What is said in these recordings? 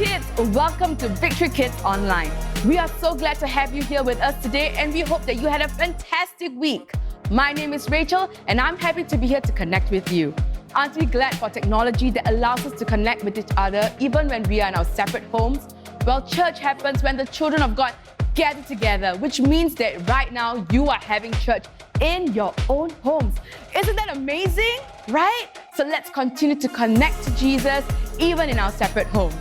kids, welcome to Victory Kids Online. We are so glad to have you here with us today, and we hope that you had a fantastic week. My name is Rachel, and I'm happy to be here to connect with you. Aren't we glad for technology that allows us to connect with each other even when we are in our separate homes? Well, church happens when the children of God gather together, which means that right now you are having church in your own homes. Isn't that amazing, right? So let's continue to connect to Jesus even in our separate homes.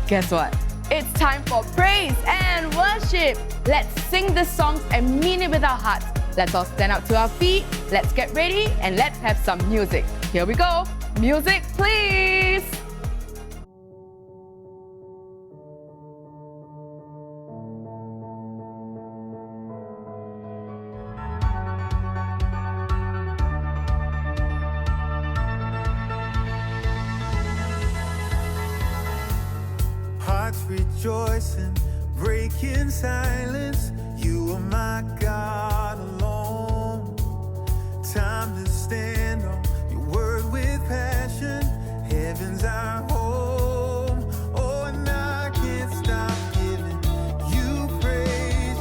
Guess what? It's time for praise and worship. Let's sing the songs and mean it with our hearts. Let's all stand up to our feet. Let's get ready and let's have some music. Here we go. Music, please. Hearts rejoicing, breaking silence. You are my God alone. Time to stand on your word with passion. Heaven's our home. Oh, and I can't stop giving you praise.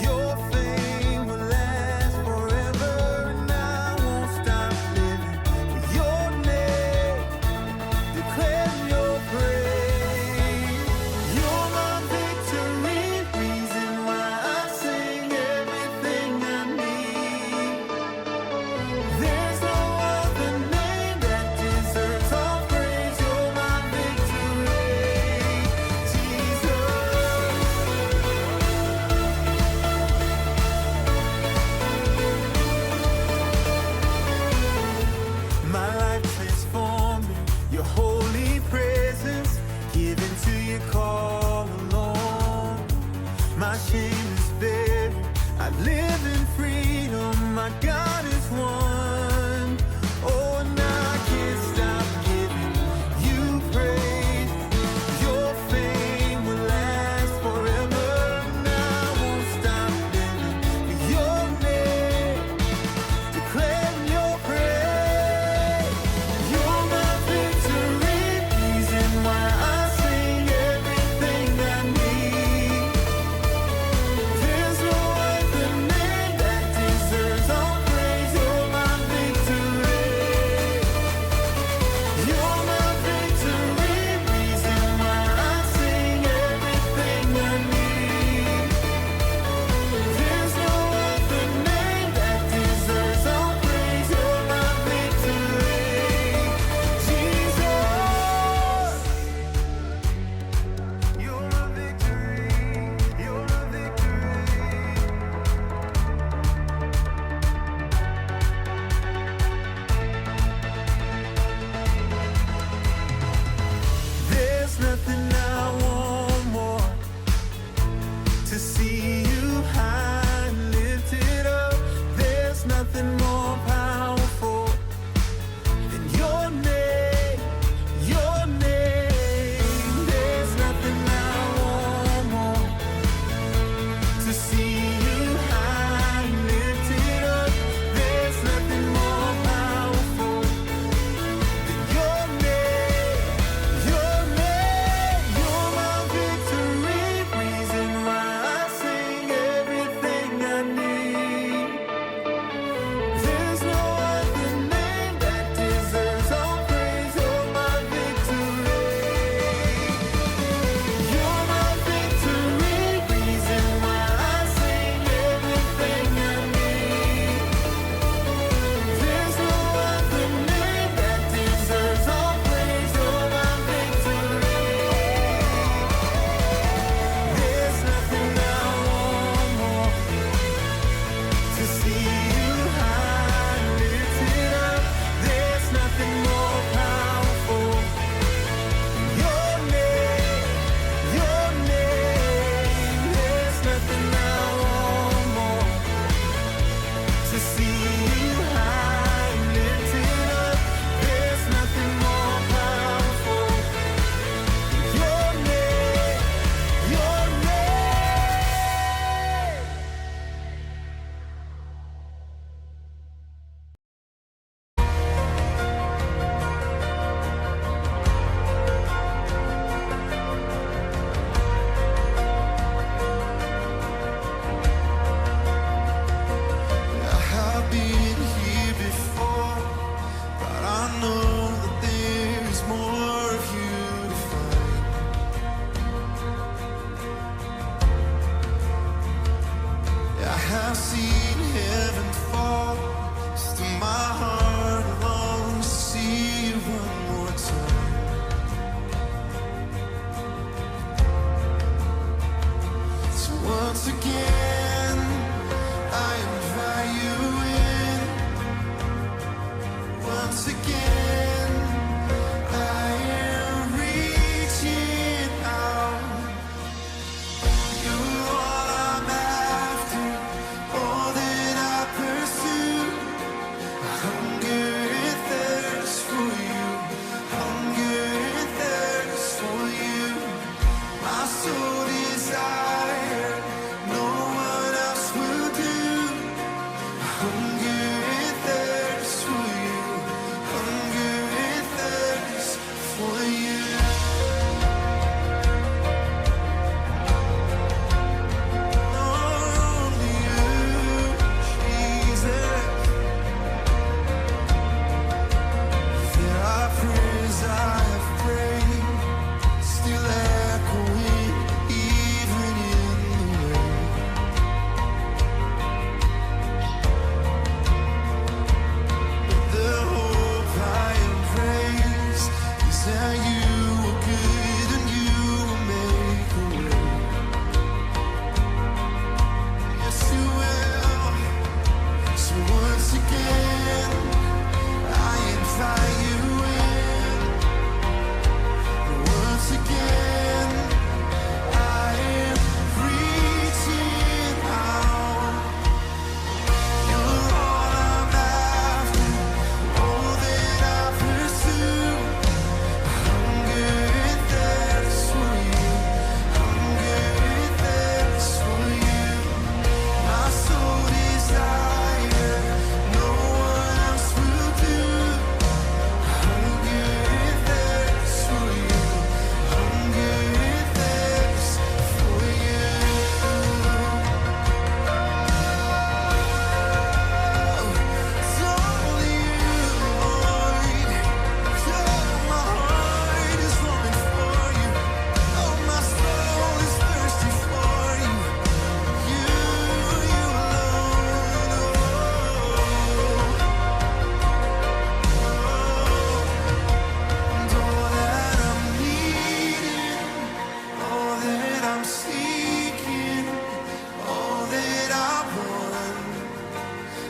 Your fame will last forever, and I won't stop living for your name, declaring your praise. You're my victory, reason why I sing. Everything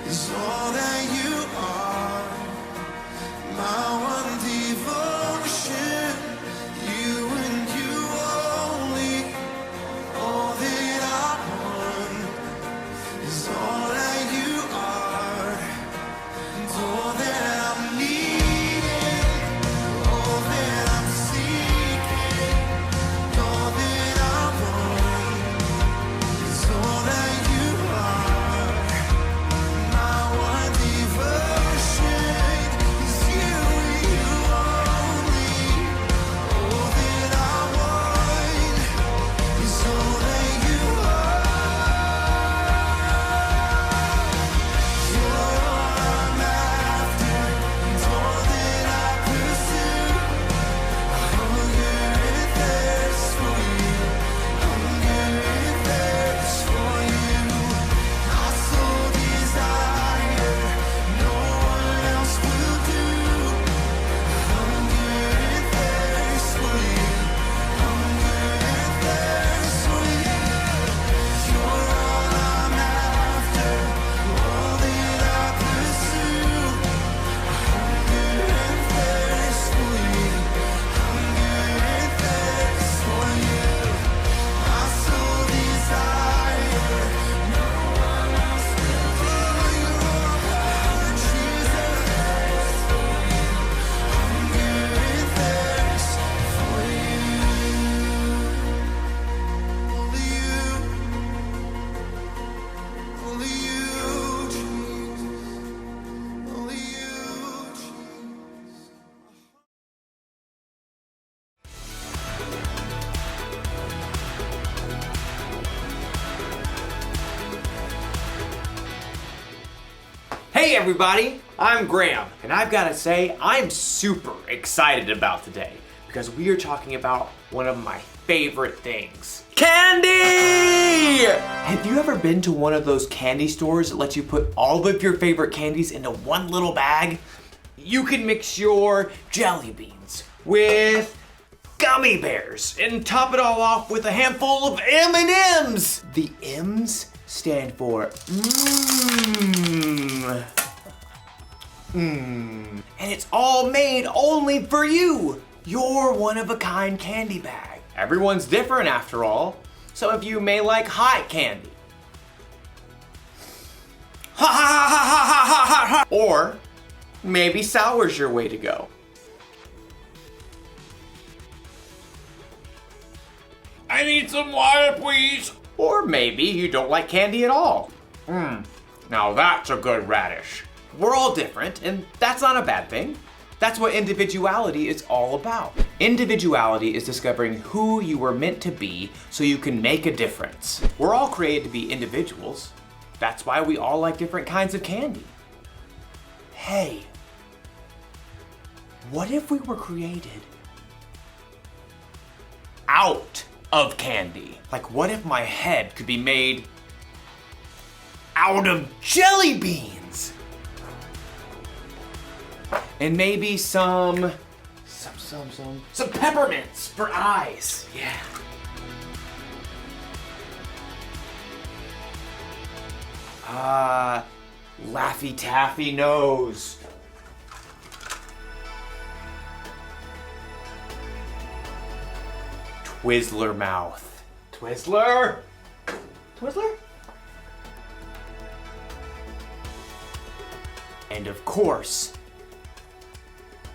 is all that you are. My one devotion, you and you only. All that I want is all that you are, and all that I'm needing, all that I'm seeking, all that I want is all that you are. My one devotion is you and you only. All that I want is all that you are. You're all I'm after, and all that I pursue. I hunger and thirst for you. Hunger and thirst for you. My soul desire, no one else will do. Hunger and thirst for you. Hunger and thirst for you. You're all I'm after, all that I pursue. Hunger and thirst for you. Hunger and thirst for you. My soul desire, no one else will do. You're all I want, Jesus. Hunger and thirst for you. Only you, only you, Jesus. Only you, Jesus. Hey everybody, I'm Graham, and I've got to say, I'm super excited about today because we are talking about one of my favorite things. Candy! Have you ever been to one of those candy stores that lets you put all of your favorite candies into one little bag? You can mix your jelly beans with gummy bears and top it all off with a handful of M&Ms. The M's stand for mmm. And it's all made only for you. Your one-of-a-kind candy bag. Everyone's different after all. Some of you may like hot candy. Ha ha ha ha ha ha ha ha. Or maybe sour's your way to go. I need some water, please. Or maybe you don't like candy at all. Now that's a good radish. We're all different, and that's not a bad thing. That's what individuality is all about. Individuality is discovering who you were meant to be so you can make a difference. We're all created to be individuals. That's why we all like different kinds of candy. Hey, what if we were created out of candy? Like, what if my head could be made out of jelly beans? And maybe some peppermints for eyes. Yeah. Laffy Taffy nose. Twizzler mouth. Twizzler? Twizzler? And of course,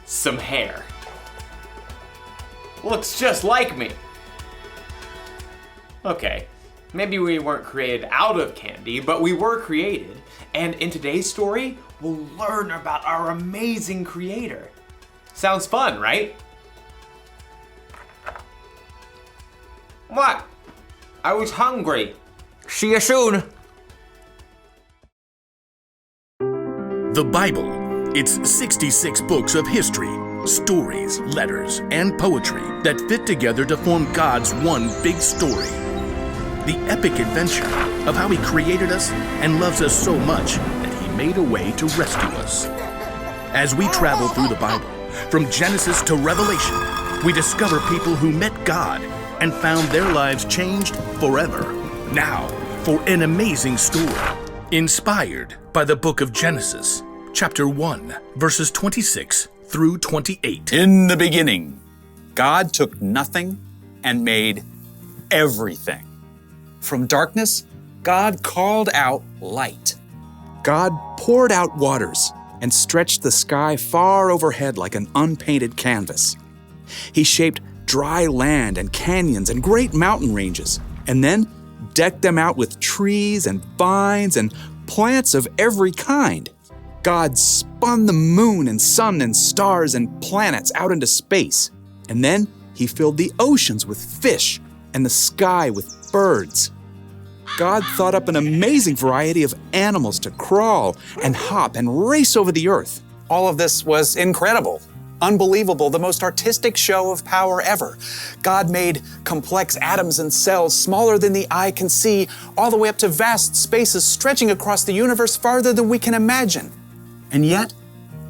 some hair. Looks just like me. Okay, maybe we weren't created out of candy, but we were created. And in today's story, we'll learn about our amazing creator. Sounds fun, right? What? I was hungry. See you soon. The Bible. It's 66 books of history, stories, letters, and poetry that fit together to form God's one big story. The epic adventure of how He created us and loves us so much that He made a way to rescue us. As we travel through the Bible, from Genesis to Revelation, we discover people who met God and found their lives changed forever. Now, for an amazing story Inspired by the book of Genesis, chapter 1, verses 26 through 28. In the beginning, God took nothing and made everything. From darkness, God called out light. God poured out waters and stretched the sky far overhead like an unpainted canvas. He shaped dry land and canyons and great mountain ranges, and then decked them out with trees and vines and plants of every kind. God spun the moon and sun and stars and planets out into space, and then He filled the oceans with fish and the sky with birds. God thought up an amazing variety of animals to crawl and hop and race over the earth. All of this was incredible, unbelievable, the most artistic show of power ever. God made complex atoms and cells smaller than the eye can see, all the way up to vast spaces stretching across the universe farther than we can imagine. And yet,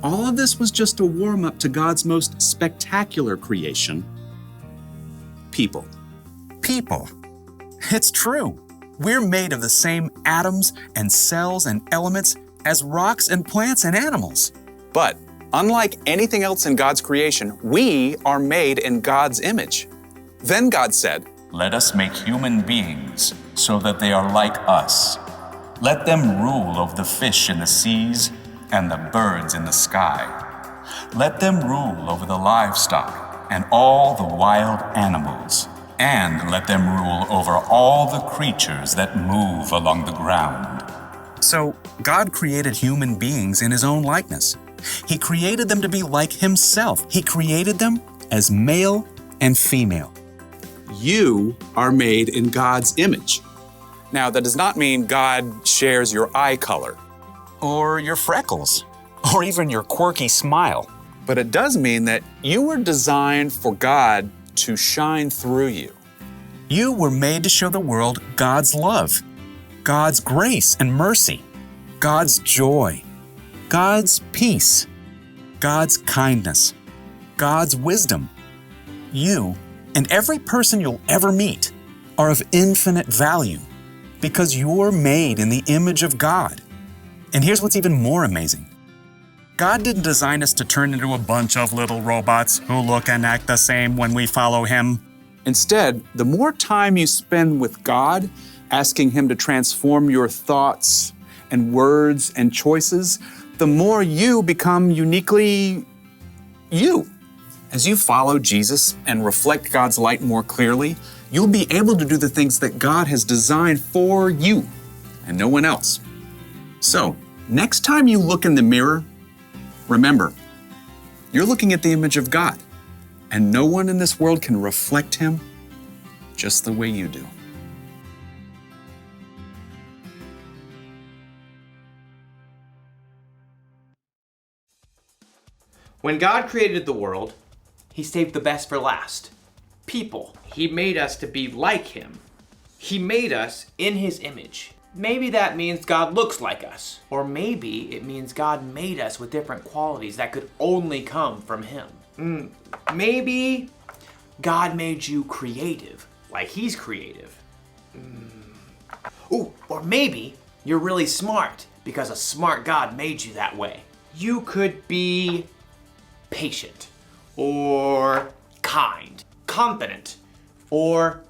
all of this was just a warm-up to God's most spectacular creation: people. People. It's true. We're made of the same atoms and cells and elements as rocks and plants and animals. But unlike anything else in God's creation, we are made in God's image. Then God said, "Let us make human beings so that they are like us. Let them rule over the fish in the seas and the birds in the sky. Let them rule over the livestock and all the wild animals. And let them rule over all the creatures that move along the ground." So God created human beings in His own likeness. He created them to be like Himself. He created them as male and female. You are made in God's image. Now, that does not mean God shares your eye color, or your freckles, or even your quirky smile. But it does mean that you were designed for God to shine through you. You were made to show the world God's love, God's grace and mercy, God's joy, God's peace, God's kindness, God's wisdom. You and every person you'll ever meet are of infinite value because you're made in the image of God. And here's what's even more amazing. God didn't design us to turn into a bunch of little robots who look and act the same when we follow Him. Instead, the more time you spend with God, asking Him to transform your thoughts and words and choices, the more you become uniquely you. As you follow Jesus and reflect God's light more clearly, you'll be able to do the things that God has designed for you and no one else. So, next time you look in the mirror, remember, you're looking at the image of God, and no one in this world can reflect Him just the way you do. When God created the world, He saved the best for last. People. He made us to be like Him. He made us in His image. Maybe that means God looks like us. Or maybe it means God made us with different qualities that could only come from Him. Maybe God made you creative, like He's creative. Or maybe you're really smart because a smart God made you that way. You could be patient, or kind, confident, or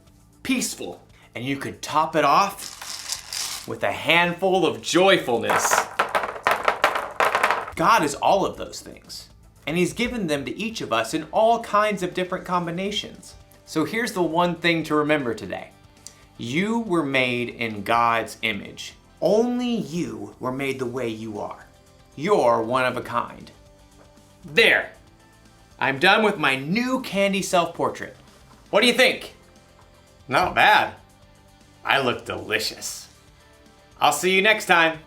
peaceful. And you could top it off with a handful of joyfulness. God is all of those things, and He's given them to each of us in all kinds of different combinations. So here's the one thing to remember today. You were made in God's image. Only you were made the way you are. You're one of a kind. There. I'm done with my new candy self-portrait. What do you think? Not bad. I look delicious. I'll see you next time.